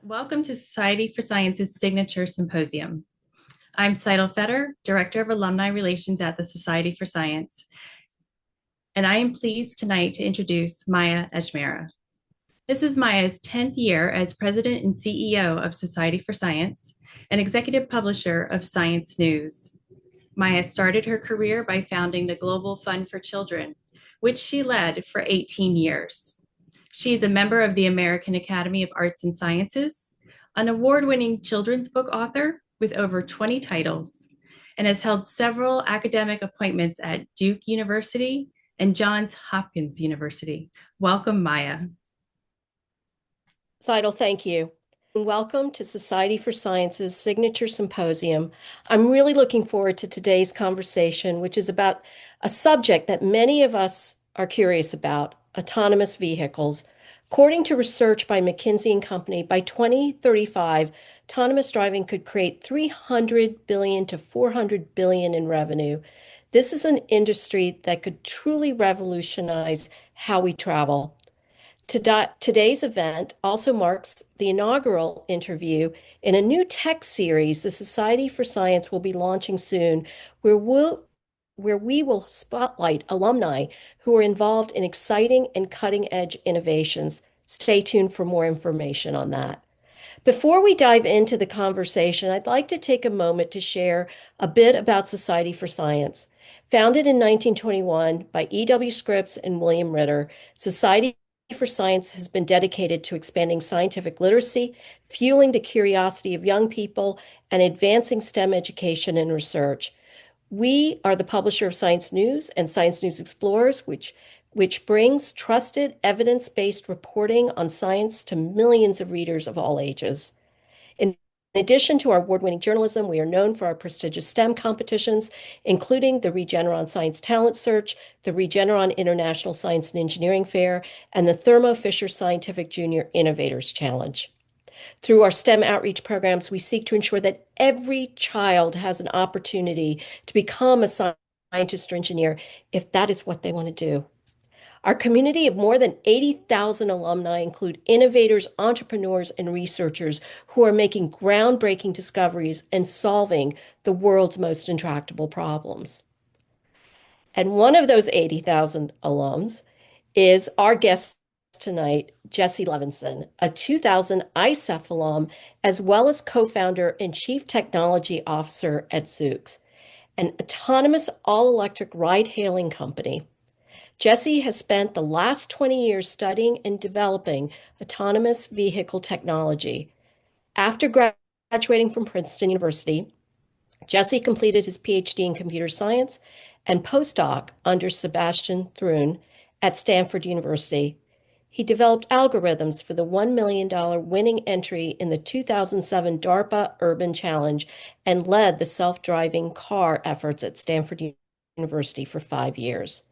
Welcome to Society for Science's signature symposium. I'm Seidel Fetter, Director of Alumni Relations at the Society for Science, and I am pleased tonight to introduce Maya Ajmera. This is Maya's 10th year as President and CEO of Society for Science and Executive Publisher of Science News. Maya started her career by founding the Global Fund for Children, which she led for 18 years. She is a member of the American Academy of Arts and Sciences, an award-winning children's book author with over 20 titles, and has held several academic appointments at Duke University and Johns Hopkins University. Welcome, Maya. Seidel, thank you. And welcome to Society for Science's signature symposium. I'm really looking forward to today's conversation, which is about a subject that many of us are curious about, autonomous vehicles. According to research by McKinsey & Company, by 2035, autonomous driving could create 300 billion to 400 billion in revenue. This is an industry that could truly revolutionize how we travel. Today's event also marks the inaugural interview in a new tech series the Society for Science will be launching soon, where we will spotlight alumni who are involved in exciting and cutting-edge innovations. Stay tuned for more information on that. Before we dive into the conversation, I'd like to take a moment to share a bit about Society for Science. Founded in 1921 by E.W. Scripps and William Ritter, Society for Science has been dedicated to expanding scientific literacy, fueling the curiosity of young people, and advancing STEM education and research. We are the publisher of Science News and Science News Explorers, which brings trusted, evidence-based reporting on science to millions of readers of all ages. In addition to our award-winning journalism, we are known for our prestigious STEM competitions, including the Regeneron Science Talent Search, the Regeneron International Science and Engineering Fair, and the Thermo Fisher Scientific Junior Innovators Challenge. Through our STEM outreach programs, we seek to ensure that every child has an opportunity to become a scientist or engineer if that is what they want to do. Our community of more than 80,000 alumni include innovators, entrepreneurs, and researchers who are making groundbreaking discoveries and solving the world's most intractable problems. And one of those 80,000 alums is our guest tonight, Jesse Levinson, a 2000 ISEF alum, as well as co-founder and chief technology officer at Zuks, an autonomous all-electric ride-hailing company. Jesse has spent the last 20 years studying and developing autonomous vehicle technology. After graduating from Princeton University, Jesse completed his PhD in computer science and postdoc under Sebastian Thrun at Stanford University. He developed algorithms for the $1 million winning entry in the 2007 DARPA Urban Challenge and led the self-driving car efforts at Stanford University for 5 years.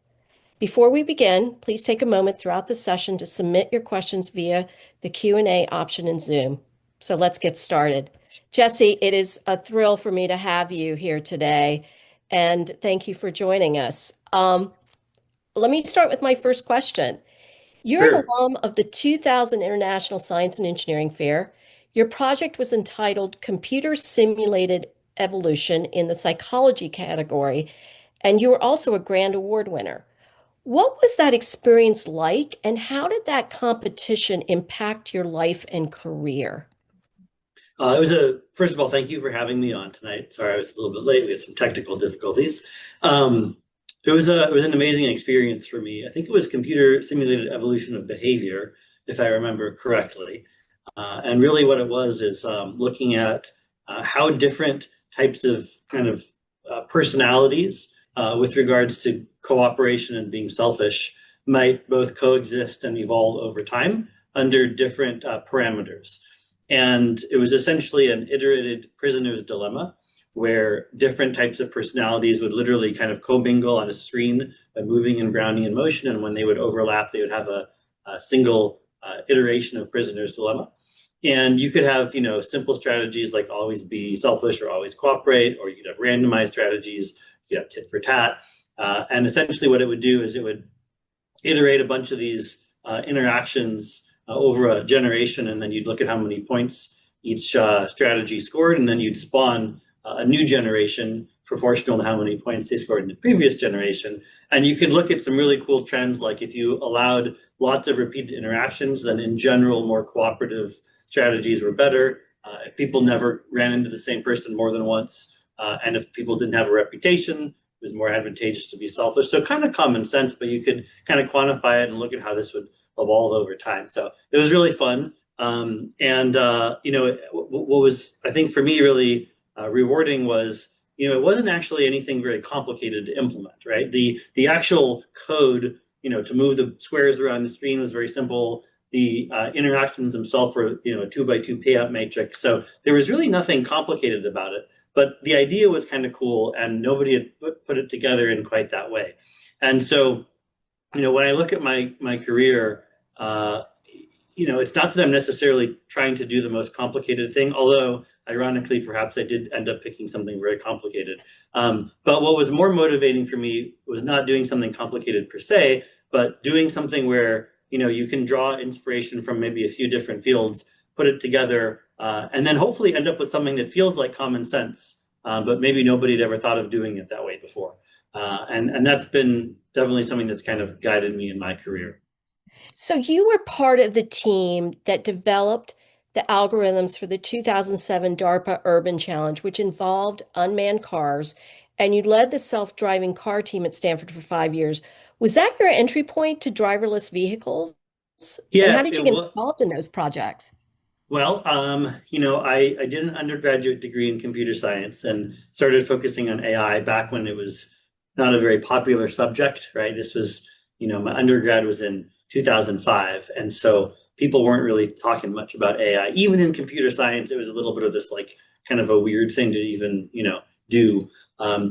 Before we begin, please take a moment throughout the session to submit your questions via the Q&A option in Zoom. So let's get started. Jesse, it is a thrill for me to have you here today, and thank you for joining us. Let me start with my first question. You're an alum of the 2000 International Science and Engineering Fair. Your project was entitled Computer Simulated Evolution in the Psychology category, and you were also a Grand Award winner. What was that experience like, and how did that competition impact your life and career? First of all, thank you for having me on tonight. Sorry, I was a little bit late. We had some technical difficulties. It was an amazing experience for me. I think it was computer simulated evolution of behavior, if I remember correctly. And really what it was is looking at how different types of personalities with regards to cooperation and being selfish might both coexist and evolve over time under different parameters. And it was essentially an iterated prisoner's dilemma where different types of personalities would literally kind of commingle on a screen by moving and grounding in motion. And when they would overlap, they would have a single iteration of prisoner's dilemma. And you could have, simple strategies like always be selfish or always cooperate, or you could have randomized strategies, you have tit for tat. And essentially what it would do is it would iterate a bunch of these interactions over a generation, and then you'd look at how many points each strategy scored, and then you'd spawn a new generation proportional to how many points they scored in the previous generation. And you could look at some really cool trends, like if you allowed lots of repeated interactions, then in general, more cooperative strategies were better. If people never ran into the same person more than once, and if people didn't have a reputation, it was more advantageous to be selfish. So kind of common sense, but you could kind of quantify it and look at how this would evolve over time. So it was really fun. What was, I think, for me really rewarding was, it wasn't actually anything very complicated to implement, right? The actual code, to move the squares around the screen was very simple. The interactions themselves were, a 2x2 payout matrix. So there was really nothing complicated about it. But the idea was kind of cool, and nobody had put it together in quite that way. And so, when I look at my career, it's not that I'm necessarily trying to do the most complicated thing, although ironically, perhaps I did end up picking something very complicated. But what was more motivating for me was not doing something complicated per se, but doing something where, you can draw inspiration from maybe a few different fields, put it together, and then hopefully end up with something that feels like common sense, but maybe nobody had ever thought of doing it that way before. And that's been definitely something that's kind of guided me in my career. So you were part of the team that developed the algorithms for the 2007 DARPA Urban Challenge, which involved unmanned cars, and you led the self-driving car team at Stanford for 5 years. Was that your entry point to driverless vehicles? Yeah, and how did you get involved in those projects? Well, I did an undergraduate degree in computer science and started focusing on AI back when it was not a very popular subject, right? This was, my undergrad was in 2005. And so people weren't really talking much about AI. Even in computer science, it was a little bit of this like kind of a weird thing to even, do,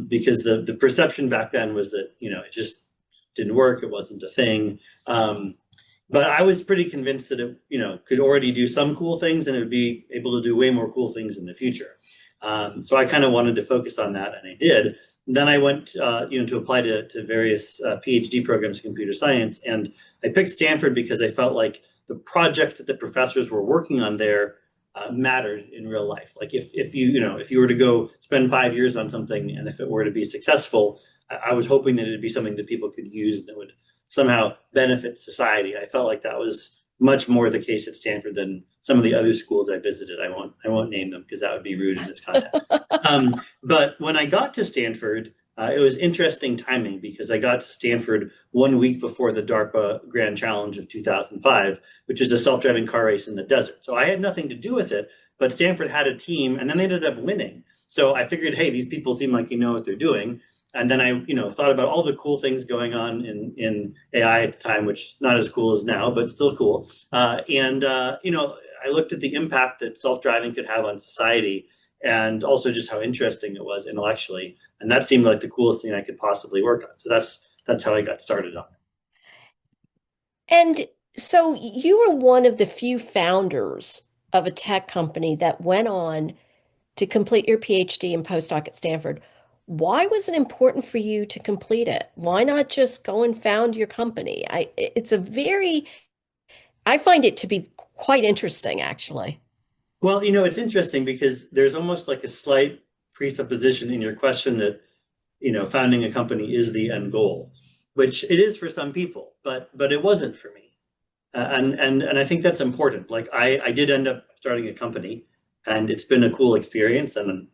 because the perception back then was that, it just didn't work. It wasn't a thing. But I was pretty convinced that it, could already do some cool things, and it would be able to do way more cool things in the future. So I kind of wanted to focus on that, and I did. Then I went, to apply to various PhD programs in computer science, and I picked Stanford because I felt like the projects that the professors were working on there mattered in real life. Like if you were to go spend 5 years on something, and if it were to be successful, I was hoping that it'd be something that people could use that would somehow benefit society. I felt like that was much more the case at Stanford than some of the other schools I visited. I won't name them because that would be rude in this context. But when I got to Stanford, it was interesting timing because I got to Stanford 1 week before the DARPA Grand Challenge of 2005, which is a self-driving car race in the desert. So I had nothing to do with it, but Stanford had a team, and then they ended up winning. So I figured, hey, these people seem like what they're doing. And then I, thought about all the cool things going on in AI at the time, which not as cool as now, but still cool. I looked at the impact that self-driving could have on society, and also just how interesting it was intellectually. And that seemed like the coolest thing I could possibly work on. So that's how I got started on it. And so you were one of the few founders of a tech company that went on to complete your PhD and postdoc at Stanford. Why was it important for you to complete it? Why not just go and found your company? I find it to be quite interesting, actually. Well, it's interesting because there's almost like a slight presupposition in your question that, founding a company is the end goal, which it is for some people, but it wasn't for me. And I think that's important. Like I did end up starting a company, and it's been a cool experience, and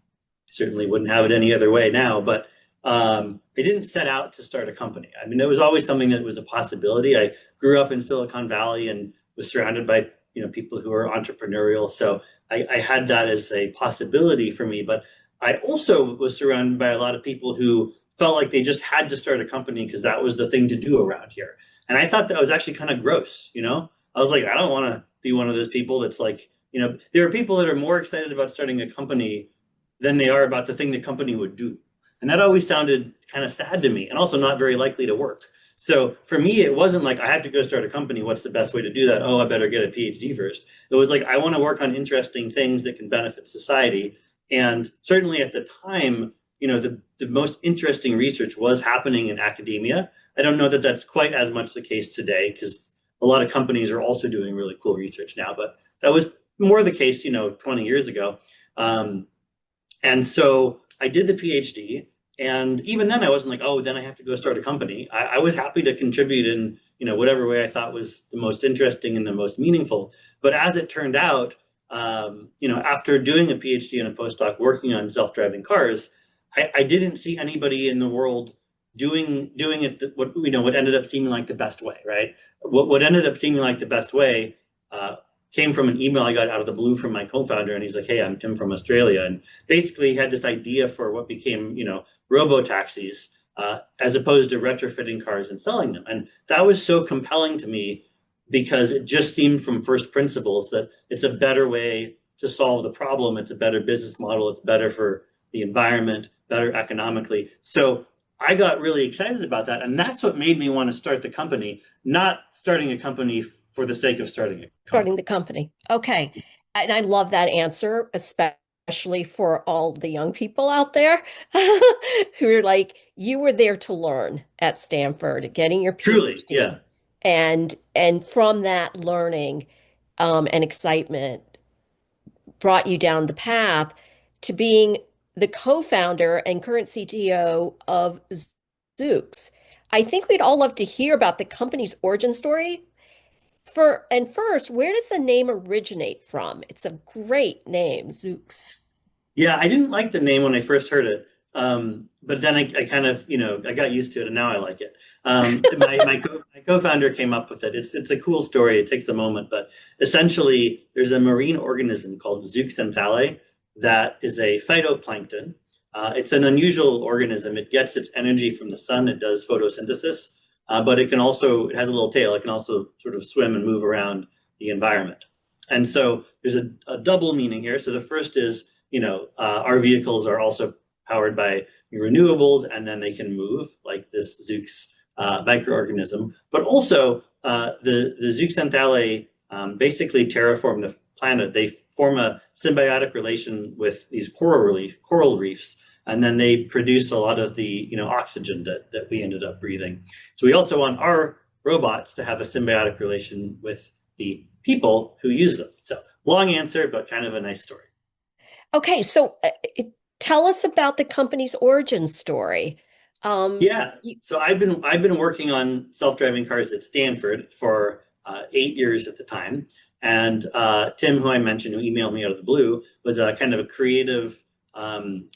certainly wouldn't have it any other way now, but I didn't set out to start a company. I mean, it was always something that was a possibility. I grew up in Silicon Valley and was surrounded by, people who are entrepreneurial. So I had that as a possibility for me, but I also was surrounded by a lot of people who felt like they just had to start a company because that was the thing to do around here. And I thought that was actually kind of gross, I was like, I don't want to be one of those people that's like, there are people that are more excited about starting a company than they are about the thing the company would do. And that always sounded kind of sad to me, and also not very likely to work. So for me, it wasn't like I have to go start a company. What's the best way to do that? Oh, I better get a PhD first. It was like, I want to work on interesting things that can benefit society. And certainly at the time, the most interesting research was happening in academia. I don't know that that's quite as much the case today, because a a lot of companies are also doing really cool research now, but that was more the case, 20 years ago. And so I did the PhD, and even then I wasn't like, oh, then I have to go start a company. I was happy to contribute in, whatever way I thought was the most interesting and the most meaningful. But as it turned out, after doing a PhD and a postdoc working on self-driving cars, I didn't see anybody in the world doing it what ended up seeming like the best way, right? What ended up seeming like the best way came from an email I got out of the blue from my co-founder, and he's like, "Hey, I'm Tim from Australia," and basically he had this idea for what became, robo taxis, as opposed to retrofitting cars and selling them, and that was so compelling to me because it just seemed from first principles that it's a better way to solve the problem. It's a better business model. It's better for the environment, better economically. So I got really excited about that, and that's what made me want to start the company, not starting a company for the sake of starting it. Starting the company. Okay. And I love that answer, especially for all the young people out there who are like, you were there to learn at Stanford, getting your PhD. Truly, yeah. And from that learning and excitement brought you down the path to being the co-founder and current CTO of Zoox. I think we'd all love to hear about the company's origin story. First, where does the name originate from? It's a great name, Zuks. Yeah, I didn't like the name when I first heard it. But then I kind of, I got used to it, and now I like it. My co-founder came up with it. It's a cool story. It takes a moment, but essentially there's a marine organism called Zoox that is a phytoplankton. It's an unusual organism. It gets its energy from the sun. It does photosynthesis. But it has a little tail. It can also sort of swim and move around the environment. And so there's a double meaning here. So the first is, our vehicles are also powered by renewables, and then they can move like this Zoox microorganism. But also the Zooxanthellae basically terraform the planet. They form a symbiotic relation with these coral reefs. And then they produce a lot of the oxygen that we ended up breathing. So we also want our robots to have a symbiotic relation with the people who use them. So long answer, but kind of a nice story. Okay, so tell us about the company's origin story. So I've been working on self-driving cars at Stanford for 8 years at the time, and Tim, who I mentioned, who emailed me out of the blue, was a kind of a creative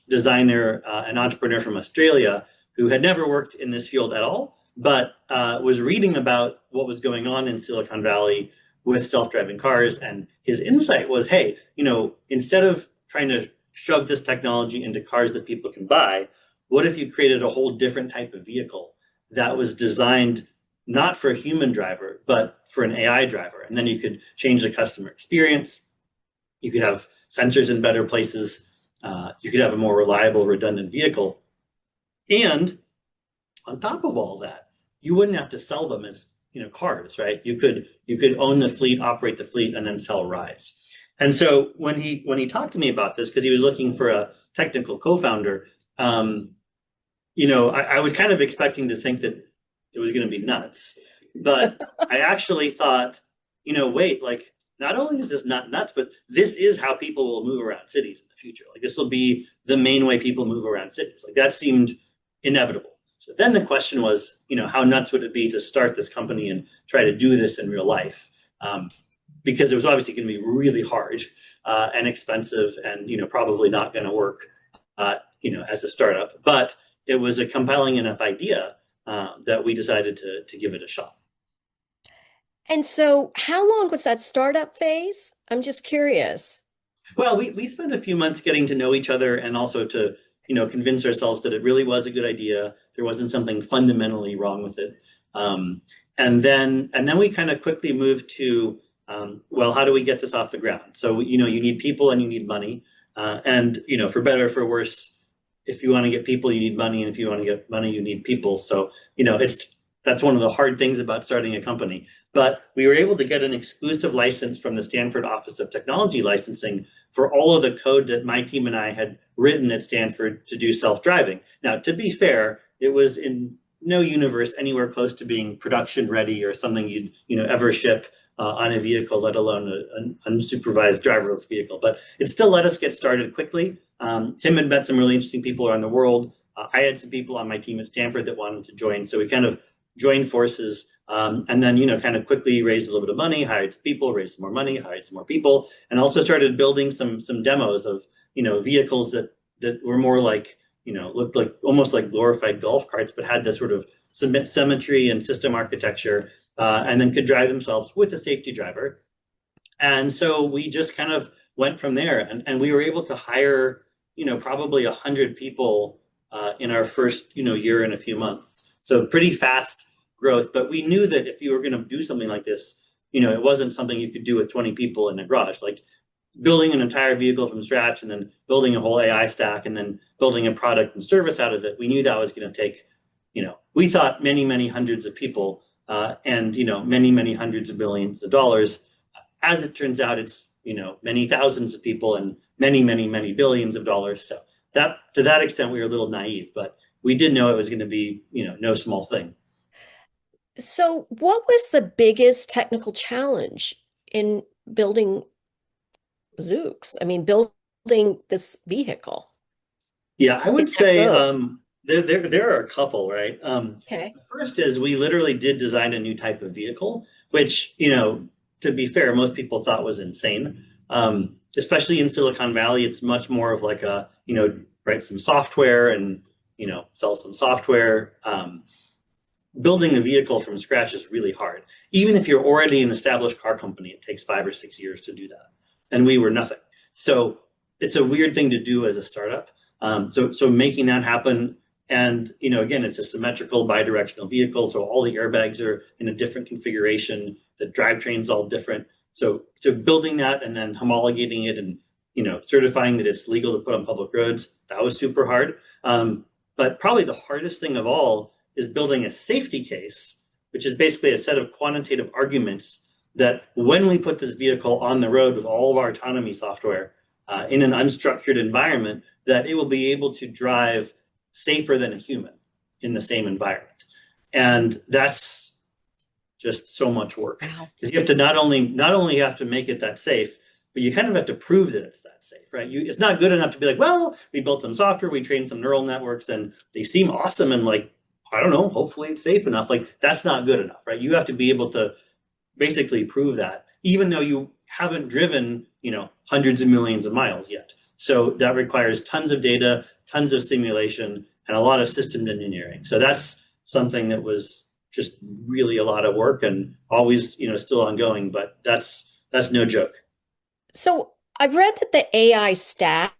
designer, an entrepreneur from Australia who had never worked in this field at all, but was reading about what was going on in Silicon Valley with self-driving cars. And his insight was, hey, instead of trying to shove this technology into cars that people can buy, what if you created a whole different type of vehicle that was designed not for a human driver, but for an AI driver? And then you could change the customer experience. You could have sensors in better places. You could have a more reliable, redundant vehicle. And on top of all that, you wouldn't have to sell them as cars, right? You could own the fleet, operate the fleet, and then sell rides. And so when he talked to me about this, because he was looking for a technical co-founder, I was kind of expecting to think that it was going to be nuts. But I actually thought, wait, like, not only is this not nuts, but this is how people will move around cities in the future. Like, this will be the main way people move around cities. Like, that seemed inevitable. So then the question was, how nuts would it be to start this company and try to do this in real life? Because it was obviously going to be really hard and expensive, and probably not going to work, as a startup. But it was a compelling enough idea that we decided to give it a shot. And so how long was that startup phase? I'm just curious. Well, we spent a few months getting to know each other, and also to convince ourselves that it really was a good idea. There wasn't something fundamentally wrong with it. And then we kind of quickly moved to, well, how do we get this off the ground? So, you need people and you need money. And, for better or for worse, if you want to get people, you need money. And if you want to get money, you need people. So, that's one of the hard things about starting a company. But we were able to get an exclusive license from the Stanford Office of Technology Licensing for all of the code that my team and I had written at Stanford to do self-driving. Now, to be fair, it was in no universe anywhere close to being production ready or something you'd ever ship on a vehicle, let alone an unsupervised driverless vehicle. But it still let us get started quickly. Tim had met some really interesting people around the world. I had some people on my team at Stanford that wanted to join, so we kind of joined forces, and then kind of quickly raised a little bit of money, hired some people, raised some more money, hired some more people, and also started building some demos of vehicles that were more like looked like almost like glorified golf carts, but had this sort of symmetry and system architecture, and then could drive themselves with a safety driver. And so we just kind of went from there, and we were able to hire probably 100 people in our first year and a few months. So pretty fast growth, but we knew that if you were going to do something like this, it wasn't something you could do with 20 people in a garage. Like building an entire vehicle from scratch and then building a whole AI stack and then building a product and service out of it, we knew that was going to take, we thought many hundreds of people, and many hundreds of billions of dollars. As it turns out, it's many thousands of people and many billions of dollars. So that to that extent, we were a little naive, but we did know it was going to be no small thing. So, what was the biggest technical challenge in building Zoox? I mean, building this vehicle. Yeah, I would It's say both. there are a couple, right? Okay. The first is we literally did design a new type of vehicle, which, to be fair, most people thought was insane. Especially in Silicon Valley, it's much more of like a, write some software and, sell some software. Building a vehicle from scratch is really hard. Even if you're already an established car company, it takes 5 or 6 years to do that. And we were nothing. So it's a weird thing to do as a startup. So making that happen, and again, it's a symmetrical bidirectional vehicle, so all the airbags are in a different configuration. The drivetrain's all different. So building that and then homologating it and certifying that it's legal to put on public roads, that was super hard. But probably the hardest thing of all is building a safety case, which is basically a set of quantitative arguments that when we put this vehicle on the road with all of our autonomy software in an unstructured environment, that it will be able to drive safer than a human in the same environment. And that's just so much work, because you have to not only have to make it that safe, but you kind of have to prove that it's that safe, right? It's not good enough to be like, well, we built some software, we trained some neural networks, and they seem awesome, and like, I don't know, hopefully it's safe enough. Like, that's not good enough, right? You have to be able to basically prove that, even though you haven't driven, hundreds of millions of miles yet. So that requires tons of data, tons of simulation, and a lot of system engineering. So that's something that was just really a lot of work and always, still ongoing, but that's no joke. So I've read that the AI stack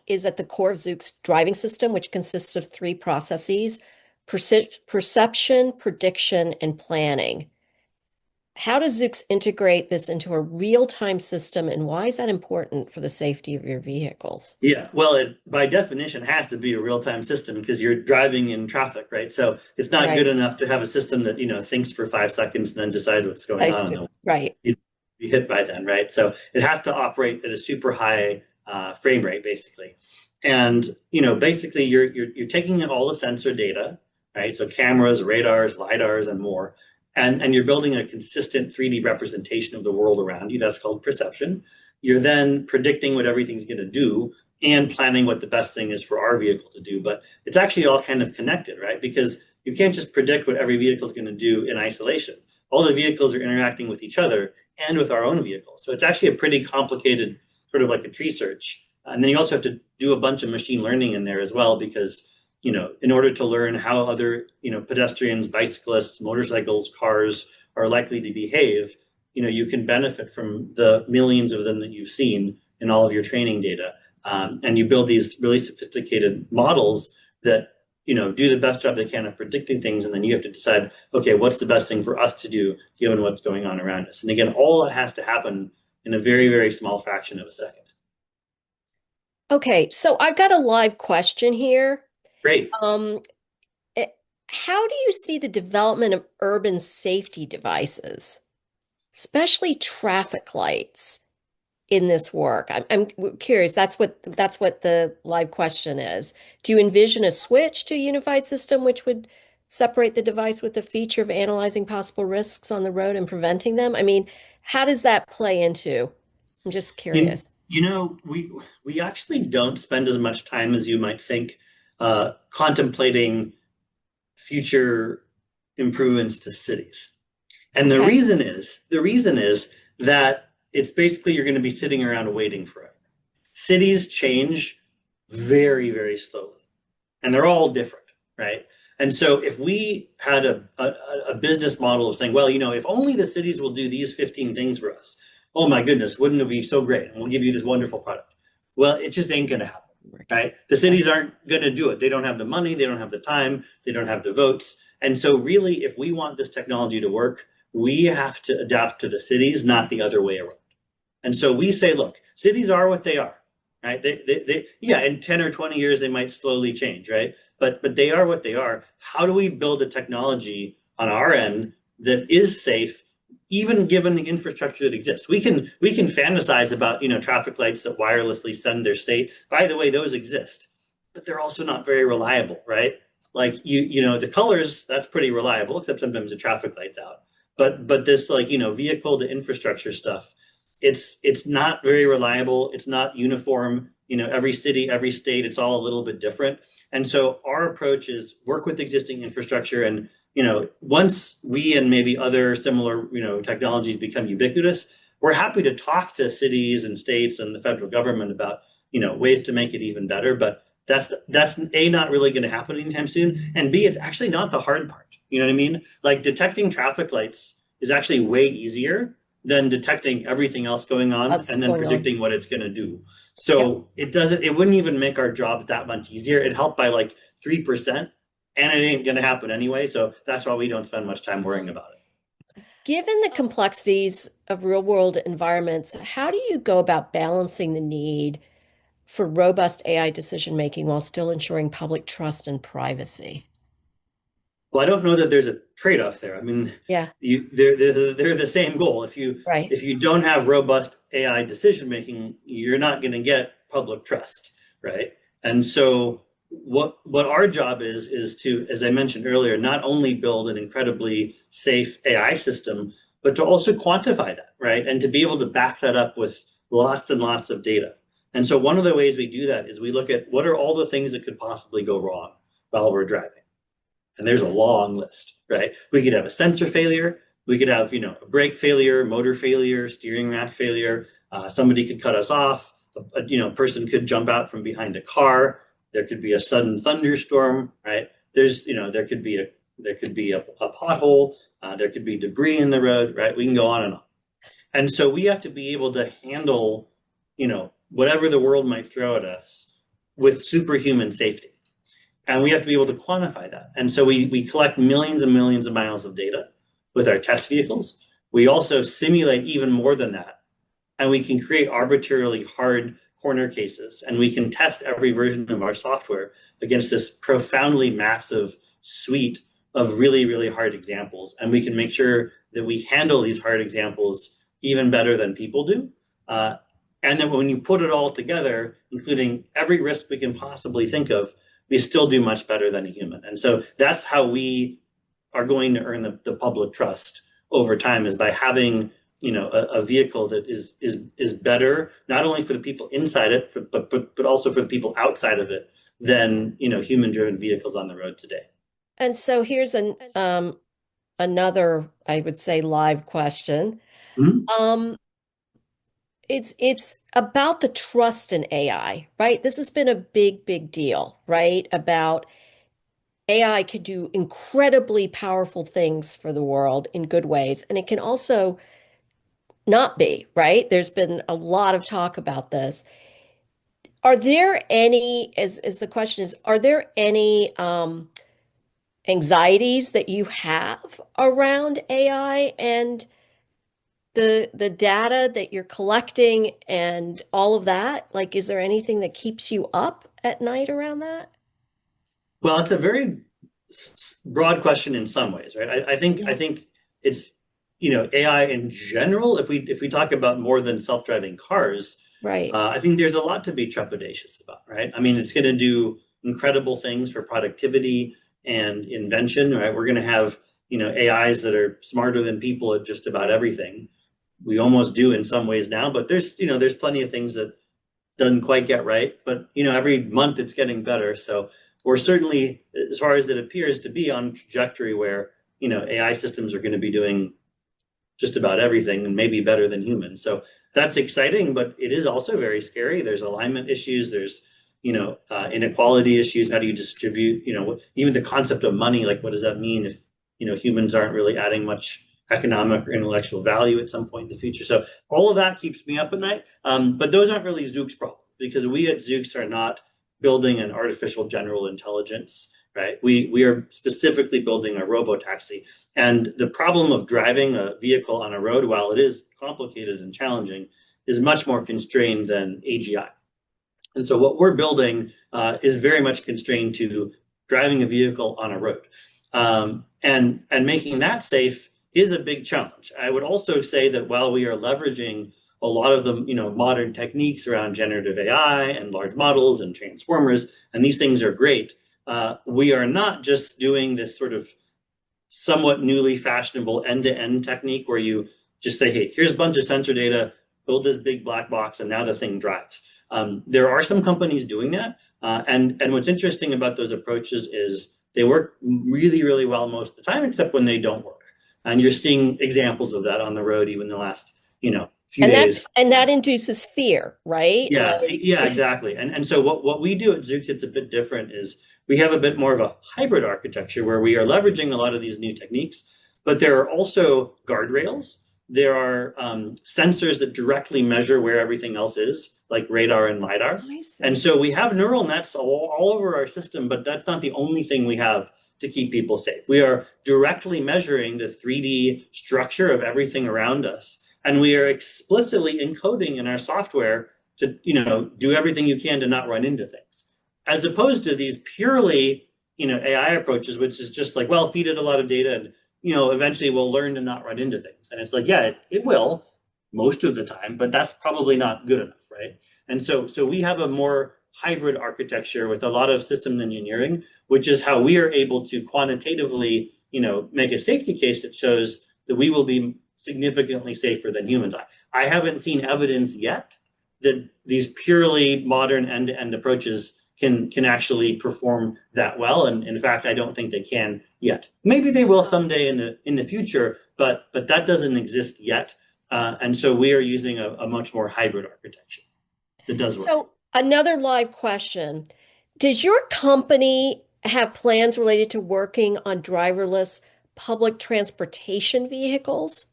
is at the core of Zoox driving system, which consists of 3 processes: perception, prediction, and planning. How does Zoox integrate this into a real-time system, and why is that important for the safety of your vehicles? Yeah, well, it by definition has to be a real-time system because you're driving in traffic, right? So it's not good enough to have a system that thinks for 5 seconds and then decides what's going on. Right. You'd be hit by then, right? So it has to operate at a super high frame rate, basically. And basically, you're taking in all the sensor data, right? So cameras, radars, lidars, and more. And you're building a consistent 3D representation of the world around you. That's called perception. You're then predicting what everything's going to do and planning what the best thing is for our vehicle to do. But it's actually all kind of connected, right? Because you can't just predict what every vehicle is going to do in isolation. All the vehicles are interacting with each other and with our own vehicles. So it's actually a pretty complicated, sort of like a tree search. And then you also have to do a bunch of machine learning in there as well, because in order to learn how other, pedestrians, bicyclists, motorcycles, cars are likely to behave, you can benefit from the millions of them that you've seen in all of your training data. And you build these really sophisticated models that, do the best job they can of predicting things. And then you have to decide, okay, what's the best thing for us to do given what's going on around us? And again, all that has to happen in a very, very small fraction of a second. Okay, so I've got a live question here. Great. How do you see the development of urban safety devices, especially traffic lights, in this work? I'm curious. That's what the live question is. Do you envision a switch to a unified system which would separate the device with the feature of analyzing possible risks on the road and preventing them? I mean, how does that play into? I'm just curious. We actually don't spend as much time as you might think contemplating future improvements to cities. And Okay. the reason is that it's basically you're going to be sitting around waiting forever. Cities change very, very slowly, and they're all different, right? And so if we had a business model of saying, well, if only the cities will do these 15 things for us, oh my goodness, wouldn't it be so great? And we'll give you this wonderful product. Well, it just ain't going to happen, right? The cities aren't going to do it. They don't have the money, they don't have the time, they don't have the votes. And so really, if we want this technology to work, we have to adapt to the cities, not the other way around. And so we say, look, cities are what they are, right? Yeah, in 10 or 20 years, they might slowly change, right? But they are what they are. How do we build a technology on our end that is safe, even given the infrastructure that exists? We can fantasize about, traffic lights that wirelessly send their state. By the way, those exist, but they're also not very reliable, right? Like the colors, that's pretty reliable, except sometimes the traffic light's out. But this vehicle to infrastructure stuff, it's not very reliable. It's not uniform. Every city, every state, it's all a little bit different. And so our approach is work with existing infrastructure. And once we and maybe other similar technologies become ubiquitous, we're happy to talk to cities and states and the federal government about ways to make it even better. But that's A, not really going to happen anytime soon, and B, it's actually not the hard part. You know what I mean? Like detecting traffic lights is actually way easier than detecting everything else going on and then predicting what it's going to do. So it wouldn't even make our jobs that much easier. It helped by like 3%, and it ain't going to happen anyway. So that's why we don't spend much time worrying about it. Given the complexities of real world environments, how do you go about balancing the need for robust AI decision making while still ensuring public trust and privacy? Well, I don't know that there's a trade-off there. I mean, they're the same goal. If you don't have robust AI decision making, you're not going to get public trust, right? And so what our job is to, as I mentioned earlier, not only build an incredibly safe AI system, but to also quantify that, right? And to be able to back that up with lots and lots of data. And so one of the ways we do that is we look at what are all the things that could possibly go wrong while we're driving. And there's a long list, right? We could have a sensor failure. We could have, a brake failure, motor failure, steering rack failure. Somebody could cut us off. A person could jump out from behind a car. There could be a sudden thunderstorm, right? There could be a pothole. There could be debris in the road, right? We can go on and on. And so we have to be able to handle, whatever the world might throw at us with superhuman safety. And we have to be able to quantify that. And so we collect millions and millions of miles of data with our test vehicles. We also simulate even more than that. And we can create arbitrarily hard corner cases. And we can test every version of our software against this profoundly massive suite of really, really hard examples. And we can make sure that we handle these hard examples even better than people do. And then when you put it all together, including every risk we can possibly think of, we still do much better than a human. And so that's how we are going to earn the public trust over time, is by having a vehicle that is better, not only for the people inside it, but also for the people outside of it than human-driven vehicles on the road today. And so here's another, I would say, live question. Mm-hmm. It's about the trust in AI, right? This has been a big, big deal, right? About AI could do incredibly powerful things for the world in good ways, and it can also not be, right? There's been a lot of talk about this. Are there any, as the question is, are there any anxieties that you have around AI and the data that you're collecting and all of that? Like, is there anything that keeps you up at night around that? Well, it's a very broad question in some ways, right? I think it's AI in general. If we talk about more than self-driving cars, right? I think there's a lot to be trepidatious about, right? I mean, it's going to do incredible things for productivity. and invention, right? We're going to have, AIs that are smarter than people at just about everything. We almost do in some ways now, but there's plenty of things that doesn't quite get right. But, every month it's getting better. So we're certainly, as far as it appears to be, on a trajectory where, AI systems are going to be doing just about everything and maybe better than humans. So that's exciting, but it is also very scary. There's alignment issues. There's, inequality issues. How do you distribute, even the concept of money, like what does that mean if, humans aren't really adding much economic or intellectual value at some point in the future? So all of that keeps me up at night. But those aren't really Zoox problems, because we at Zoox are not building an artificial general intelligence, right? We are specifically building a robotaxi. And the problem of driving a vehicle on a road, while it is complicated and challenging, is much more constrained than AGI. And so what we're building is very much constrained to driving a vehicle on a road. And making that safe is a big challenge. I would also say that while we are leveraging a lot of the modern techniques around generative AI and large models and transformers, and these things are great, we are not just doing this sort of somewhat newly fashionable end-to-end technique where you just say, hey, here's a bunch of sensor data, build this big black box, and now the thing drives. There are some companies doing that. And what's interesting about those approaches is they work really, really well most of the time, except when they don't work. And you're seeing examples of that on the road even the last, few days. And that induces fear, right? Yeah, yeah, exactly. And so what we do at Zoox, it's a bit different, is we have a bit more of a hybrid architecture where we are leveraging a lot of these new techniques, but there are also guardrails. There are sensors that directly measure where everything else is, like radar and LiDAR. And so we have neural nets all over our system, but that's not the only thing we have to keep people safe. We are directly measuring the 3D structure of everything around us. And we are explicitly encoding in our software to, do everything you can to not run into things. As opposed to these purely, AI approaches, which is just like, well, feed it a lot of data and, eventually we'll learn to not run into things. And it's like, yeah, it will most of the time, but that's probably not good enough, right? And so we have a more hybrid architecture with a lot of systems engineering, which is how we are able to quantitatively, make a safety case that shows that we will be significantly safer than humans. I haven't seen evidence yet that these purely modern end-to-end approaches can actually perform that well. And in fact, I don't think they can yet. Maybe they will someday in the future, but that doesn't exist yet. And so we are using a much more hybrid architecture that does work. So another live question. Does your company have plans related to working on driverless public transportation vehicles?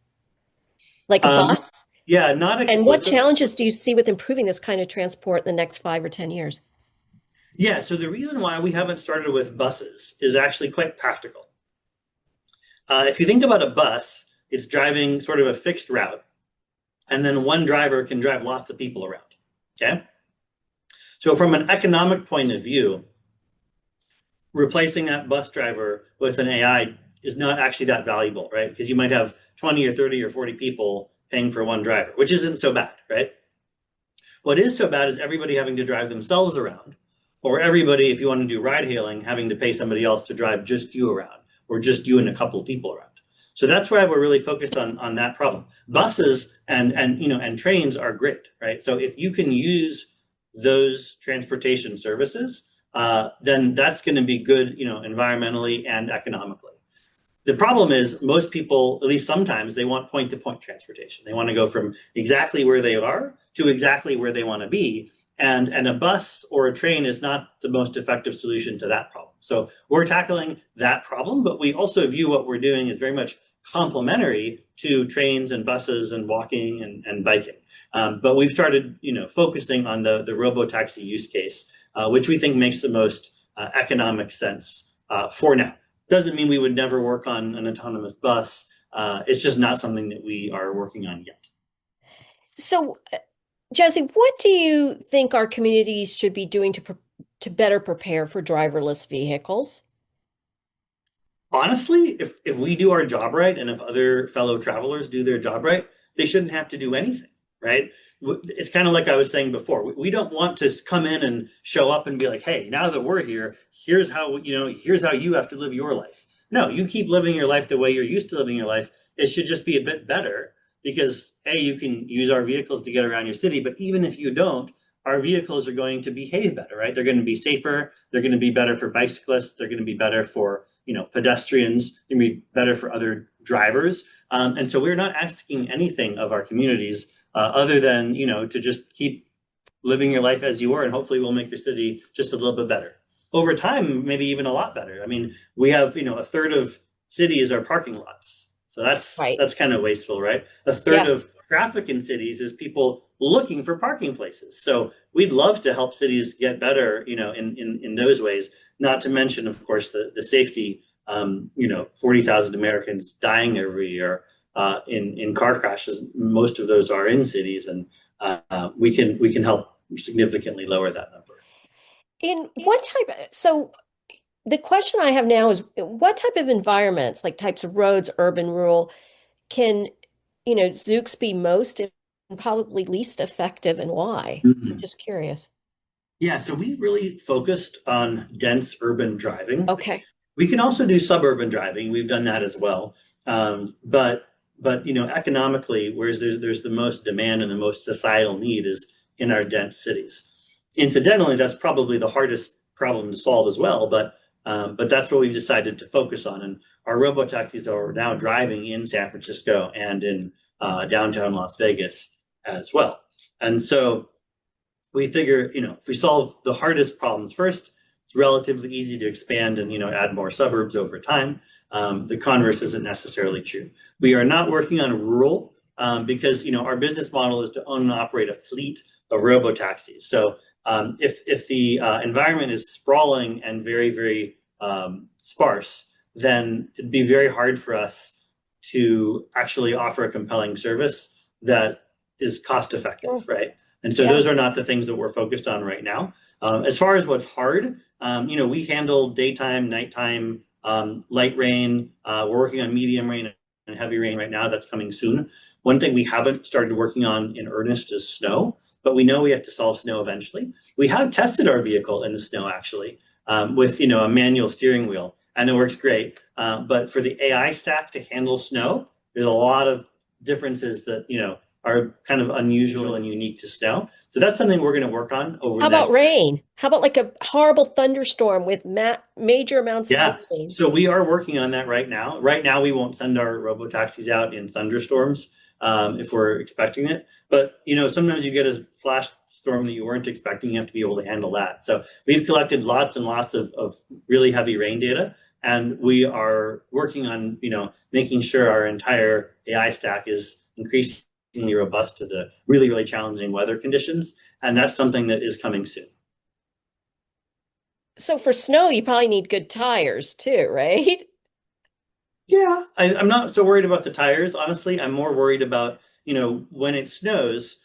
Like a bus? Yeah, not explicit. And what challenges do you see with improving this kind of transport in the next 5 or 10 years? Yeah, so the reason why we haven't started with buses is actually quite practical. If you think about a bus, it's driving sort of a fixed route, and then one driver can drive lots of people around, okay? So from an economic point of view, replacing that bus driver with an AI is not actually that valuable, right? Because you might have 20 or 30 or 40 people paying for one driver, which isn't so bad, right? What is so bad is everybody having to drive themselves around, or everybody, if you want to do ride hailing, having to pay somebody else to drive just you around, or just you and a couple of people around. So that's why we're really focused on that problem. Buses and trains are great, right? So if you can use those transportation services, then that's going to be good, environmentally and economically. The problem is most people, at least sometimes, they want point-to-point transportation. They want to go from exactly where they are to exactly where they want to be. And a bus or a train is not the most effective solution to that problem. So we're tackling that problem, but we also view what we're doing as very much complementary to trains and buses and walking and biking. But we've started, focusing on the robotaxi use case, which we think makes the most economic sense for now. Doesn't mean we would never work on an autonomous bus. It's just not something that we are working on yet. So, Jesse, what do you think our communities should be doing to better prepare for driverless vehicles? Honestly, if we do our job right, and if other fellow travelers do their job right, they shouldn't have to do anything. right? It's kind of like I was saying before. We don't want to come in and show up and be like, hey, now that we're here, here's how you have to live your life. No, you keep living your life the way you're used to living your life. It should just be a bit better because you can use our vehicles to get around your city, but even if you don't, our vehicles are going to behave better, right? They're going to be safer. They're going to be better for bicyclists. They're going to be better for pedestrians. They're going to be better for other drivers. And so we're not asking anything of our communities other than to just keep living your life as you were, and hopefully we'll make your city just a little bit better. Over time, maybe even a lot better. I mean, we have a third of cities are parking lots, so that's kind of wasteful, right? A third of traffic in cities is people looking for parking places. So we'd love to help cities get better, in those ways. Not to mention, of course, the safety. 40,000 Americans dying every year in car crashes. Most of those are in cities, and we can help significantly lower that number. So the question I have now is what type of environments, like types of roads, urban, rural, can Zoox be most and probably least effective, and why? I'm just curious. Yeah, so we've really focused on dense urban driving. Okay. We can also do suburban driving. We've done that as well. But economically, whereas there's the most demand and the most societal need is in our dense cities. Incidentally, that's probably the hardest problem to solve as well. But that's what we've decided to focus on. And our robotaxis are now driving in San Francisco and in downtown Las Vegas as well. And so we figure, if we solve the hardest problems first, it's relatively easy to expand and add more suburbs over time. The converse isn't necessarily true. We are not working on rural because our business model is to own and operate a fleet of robotaxis. So if the environment is sprawling and very, very sparse, then it'd be very hard for us to actually offer a compelling service that is cost effective, right? And so those are not the things that we're focused on right now. As far as what's hard, we handle daytime, nighttime, light rain. We're working on medium rain and heavy rain right now. That's coming soon. One thing we haven't started working on in earnest is snow, but we know we have to solve snow eventually. We have tested our vehicle in the snow actually with a manual steering wheel, and it works great. But for the AI stack to handle snow, there's a lot of differences that are kind of unusual and unique to snow. So that's something we're going to work on over. How about rain? How about like a horrible thunderstorm with major amounts of rain? So we are working on that right now. Right now, we won't send our robotaxis out in thunderstorms if we're expecting it. But sometimes you get a flash storm that you weren't expecting. You have to be able to handle that. So we've collected lots and lots of really heavy rain data, and we are working on making sure our entire AI stack is increasingly robust to the really, really challenging weather conditions. And that's something that is coming soon. So for snow, you probably need good tires too, right? Yeah, I'm not so worried about the tires. Honestly, I'm more worried about, when it snows,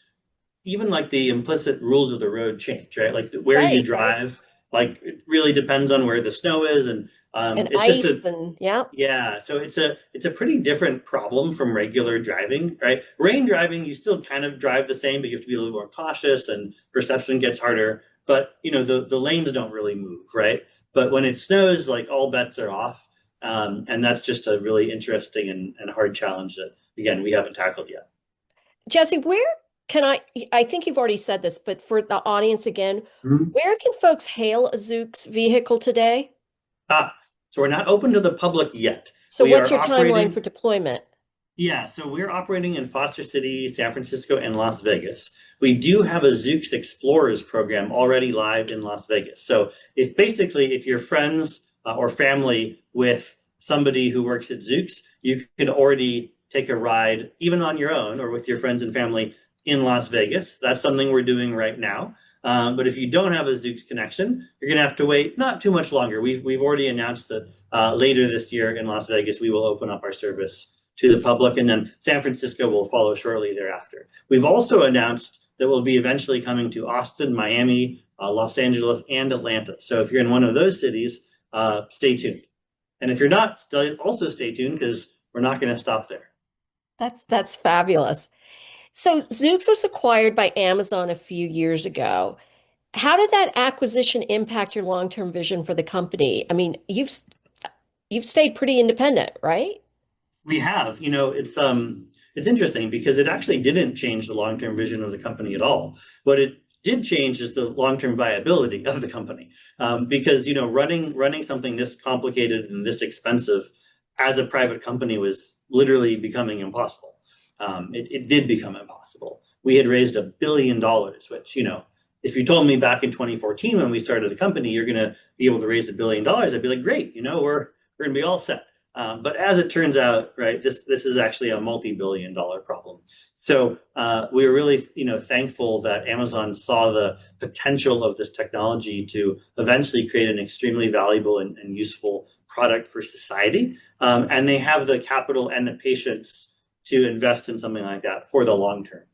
even like the implicit rules of the road change, right? Like where you drive, like it really depends on where the snow is. And it's ice just yeah. So it's a pretty different problem from regular driving, right? Rain driving, you still kind of drive the same, but you have to be a little more cautious and perception gets harder. But the lanes don't really move, right? But when it snows, like all bets are off. And that's just a really interesting and hard challenge that, again, we haven't tackled yet. Jesse, where can I think you've already said this, but for the audience again, where can folks hail a Zoox vehicle today? So we're not open to the public yet. So what's your timeline for deployment? Yeah, so we're operating in Foster City, San Francisco, and Las Vegas. We do have a Zoox Explorers program already live in Las Vegas. So if you're friends or family with somebody who works at Zoox, you can already take a ride, even on your own or with your friends and family in Las Vegas. That's something we're doing right now. But if you don't have a Zoox connection, you're going to have to wait not too much longer. We've already announced that later this year in Las Vegas, we will open up our service to the public, and then San Francisco will follow shortly thereafter. We've also announced that we'll be eventually coming to Austin, Miami, Los Angeles, and Atlanta. So if you're in one of those cities, stay tuned. And if you're not, also stay tuned because we're not going to stop there. That's fabulous. So Zoox was acquired by Amazon a few years ago. How did that acquisition impact your long-term vision for the company? I mean, you've stayed pretty independent, right? We have, it's interesting because it actually didn't change the long-term vision of the company at all. What it did change is the long-term viability of the company, because running something this complicated and this expensive as a private company was literally becoming impossible. It did become impossible. We had raised $1 billion, which if you told me back in 2014 when we started the company, you're going to be able to raise $1 billion, I'd be like, great, we're going to be all set. But as it turns out, right, this is actually a multi-billion-dollar problem. So we were really, thankful that Amazon saw the potential of this technology to eventually create an extremely valuable and useful product for society. And they have the capital and the patience to invest in something like that for the long term.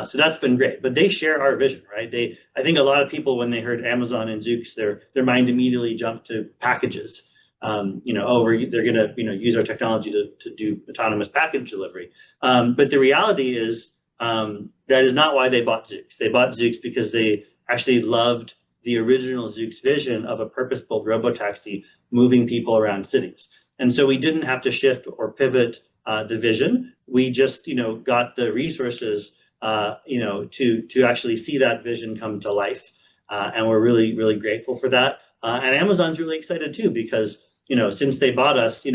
So that's been great. But they share our vision, right? I think a lot of people, when they heard Amazon and Zoox, their mind immediately jumped to packages. They're going to use our technology to do autonomous package delivery. But the reality is that is not why they bought Zoox. They bought Zoox because they actually loved the original Zoox vision of a purpose-built robotaxi moving people around cities. And so we didn't have to shift or pivot the vision. We just got the resources to actually see that vision come to life. And we're really, really grateful for that. And Amazon's really excited too, because since they bought us,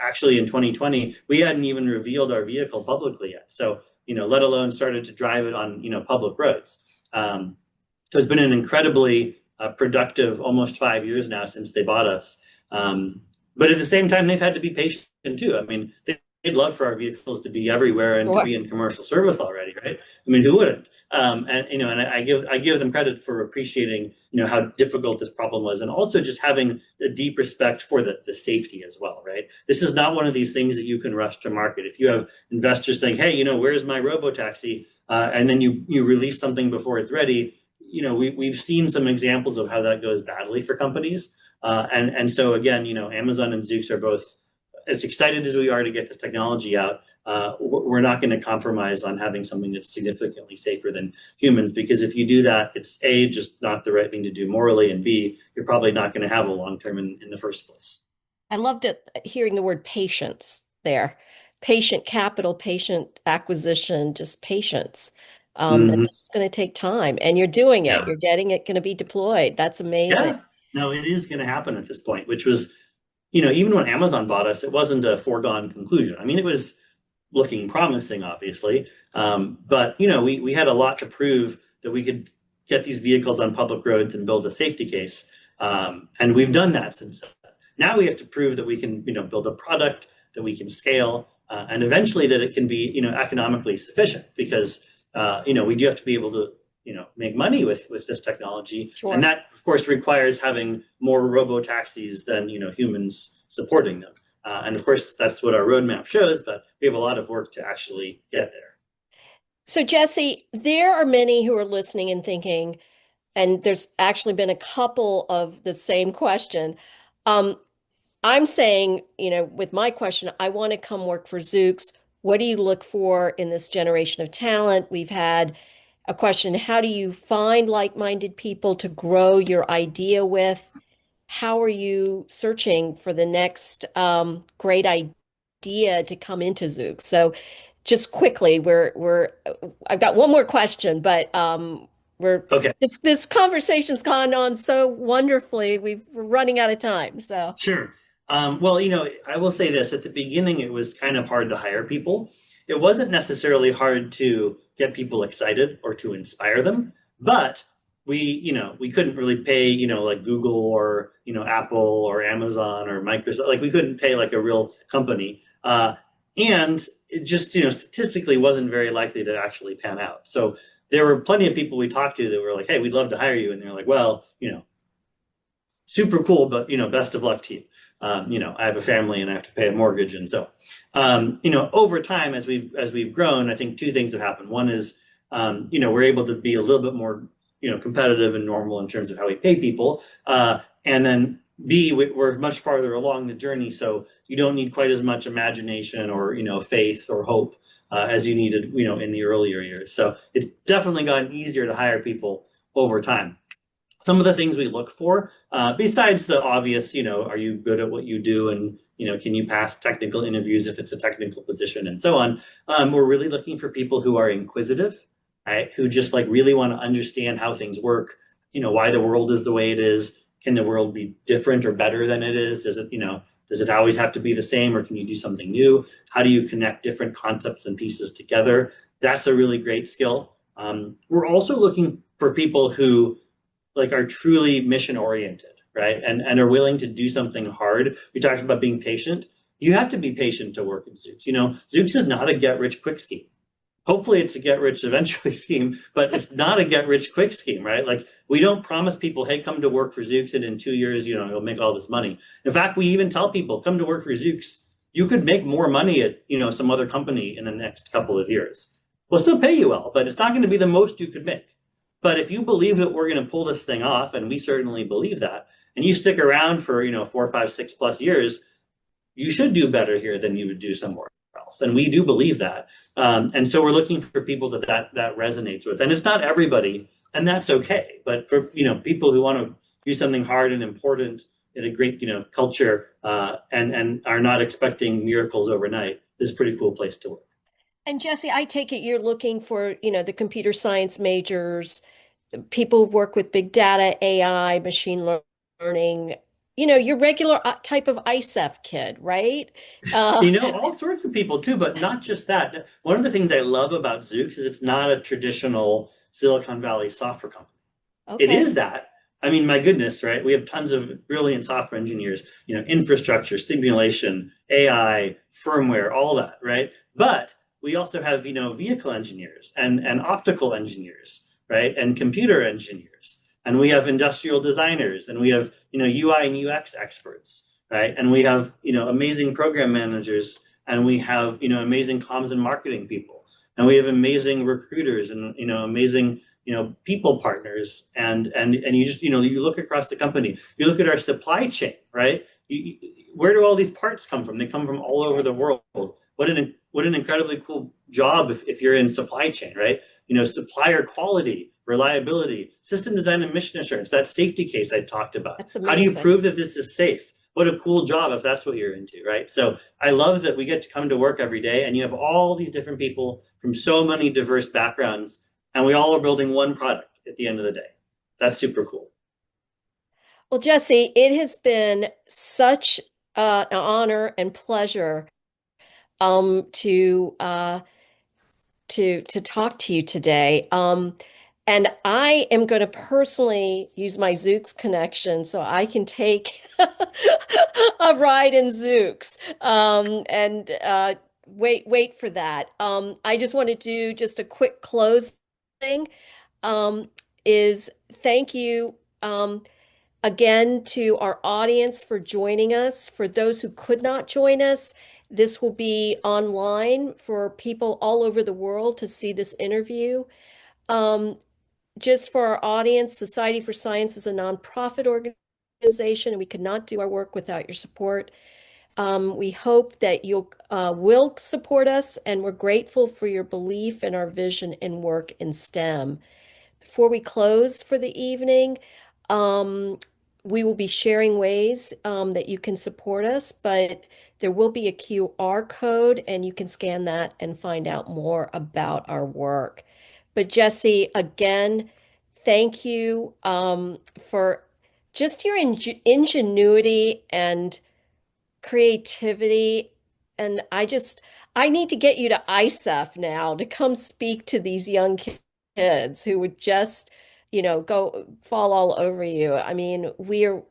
actually in 2020, we hadn't even revealed our vehicle publicly yet. So, let alone started to drive it on, public roads. So it's been an incredibly productive almost 5 years now since they bought us. But at the same time, they've had to be patient too. I mean, they'd love for our vehicles to be everywhere and to be in commercial service already, right? I mean, who wouldn't? And I give them credit for appreciating, how difficult this problem was, and also just having a deep respect for the safety as well, right? This is not one of these things that you can rush to market. If you have investors saying, "Hey, where's my robotaxi?" And then you release something before it's ready, we've seen some examples of how that goes badly for companies. And so again, Amazon and Zoox are both as excited as we are to get this technology out. We're not going to compromise on having something that's significantly safer than humans, because if you do that, it's A, just not the right thing to do morally, and B, you're probably not going to have a long term in the first place. I loved it hearing the word patience there. Patient capital, patient acquisition, just patience. That this is going to take time, and you're doing it. Yeah. You're getting it going to be deployed. That's amazing. Yeah, no, it is going to happen at this point, which was, even when Amazon bought us, it wasn't a foregone conclusion. I mean, it was looking promising, obviously. But, we had a lot to prove that we could get these vehicles on public roads and build a safety case. And we've done that since then. Now we have to prove that we can, build a product that we can scale, and eventually that it can be, economically sufficient, because, we do have to be able to, make money with this technology. Sure. And that, of course, requires having more robo-taxis than, humans supporting them. And of course, that's what our roadmap shows, but we have a lot of work to actually get there. So, Jesse, there are many who are listening and thinking, and there's actually been a couple of the same question. I'm saying, with my question, I want to come work for Zoox. What do you look for in this generation of talent? We've had a question, how do you find like-minded people to grow your idea with? How are you searching for the next great idea to come into Zoox? So just quickly, I've got one more question, but Okay. this conversation's gone on so wonderfully. We're running out of time. So Sure. Well, I will say this, at the beginning, it was kind of hard to hire people. It wasn't necessarily hard to get people excited or to inspire them, but we couldn't really pay, like Google or, Apple or Amazon or Microsoft, like we couldn't pay like a real company. And it just, statistically wasn't very likely to actually pan out. So there were plenty of people we talked to that were like, "Hey, we'd love to hire you." And they're like, "Well, super cool, but, best of luck to you. I have a family and I have to pay a mortgage." And so, over time, as we've grown, I think two things have happened. One is, we're able to be a little bit more, competitive and normal in terms of how we pay people. And then B, we're much farther along the journey, so you don't need quite as much imagination or faith or hope as you needed in the earlier years. So it's definitely gotten easier to hire people over time. Some of the things we look for, besides the obvious, are you good at what you do, and can you pass technical interviews if it's a technical position, and so on. We're really looking for people who are inquisitive, right? Who just like really want to understand how things work, why the world is the way it is. Can the world be different or better than it is? Does it always have to be the same, or can you do something new? How do you connect different concepts and pieces together? That's a really great skill. We're also looking for people who like are truly mission oriented, right? And are willing to do something hard. We talked about being patient. You have to be patient to work in Zoox. Zoox is not a get rich quick scheme. Hopefully it's a get rich eventually scheme, but it's not a get rich quick scheme, right? Like we don't promise people, hey, come to work for Zoox and in 2 years, you'll make all this money. In fact, we even tell people, come to work for Zoox. You could make more money at, some other company in the next couple of years. We'll still pay you well, but it's not going to be the most you could make. But if you believe that we're going to pull this thing off, and we certainly believe that, and you stick around for, 4, 5, 6+ years, you should do better here than you would do somewhere else. And we do believe that. And so we're looking for people that resonates with. And it's not everybody, and that's okay. But for, people who want to do something hard and important in a great, culture, and are not expecting miracles overnight, this is a pretty cool place to work. And Jesse, I take it you're looking for, the computer science majors, people who work with big data, AI, machine learning, your regular type of ISEF kid, right? All sorts of people too, but not just that. One of the things I love about Zoox is it's not a traditional Silicon Valley software company. Okay. It is that. I mean, my goodness, right? We have tons of brilliant software engineers, infrastructure, simulation, AI, firmware, all that, right? But we also have, vehicle engineers and optical engineers, right? And computer engineers. And we have industrial designers, and we have, UI and UX experts, right? And we have, amazing program managers, and we have, amazing comms and marketing people. And we have amazing recruiters and, amazing, people partners. And you just, you look across the company, you look at our supply chain, right? Where do all these parts come from? They come from all over the world. What an incredibly cool job if you're in supply chain, right? Supplier quality, reliability, system design and mission assurance, that safety case I talked about. That's amazing. How do you prove that this is safe? What a cool job if that's what you're into, right? So I love that we get to come to work every day, and you have all these different people from so many diverse backgrounds, and we all are building one product at the end of the day. That's super cool. Well, Jesse, it has been such an honor and pleasure to talk to you today. And I am going to personally use my Zoox connection so I can take a ride in Zoox. And wait for that. I just want to do just a quick close thing. Is thank you again to our audience for joining us. For those who could not join us, this will be online for people all over the world to see this interview. Just for our audience, Society for Science is a nonprofit organization, and we could not do our work without your support. We hope that you will support us, and we're grateful for your belief in our vision and work in STEM. Before we close for the evening, we will be sharing ways that you can support us, but there will be a QR code, and you can scan that and find out more about our work. But Jesse, again, thank you for just your ingenuity and creativity. And I need to get you to ISEF now to come speak to these young kids who would just, go fall all over you. I mean,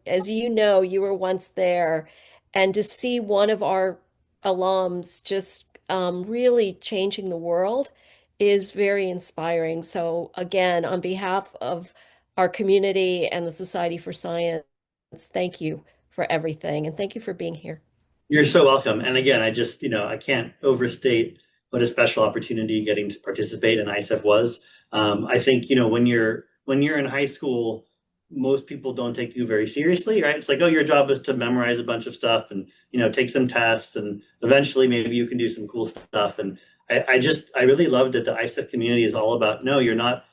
as you were once there, and to see one of our alums just really changing the world is very inspiring. So again, on behalf of our community and the Society for Science, thank you for everything. And thank you for being here. You're so welcome. And again, I can't overstate what a special opportunity getting to participate in ISEF was. I think, when you're in high school, most people don't take you very seriously, right? It's like, oh, your job is to memorize a bunch of stuff and, take some tests, and eventually maybe you can do some cool stuff. And I really love that the ISEF community is all about, no, you're not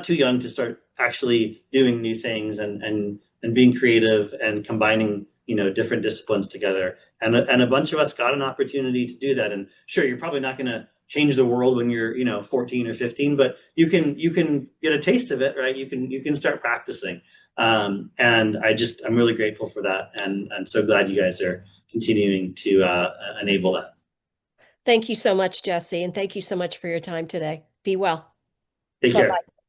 too young to start actually doing new things and being creative and combining, different disciplines together. And a bunch of us got an opportunity to do that. And sure, you're probably not going to change the world when you're 14 or 15, but you can get a taste of it, right? You can start practicing. And I'm really grateful for that, and so glad you guys are continuing to enable that. Thank you so much, Jesse, and thank you so much for your time today. Be well. Take care. Bye-bye.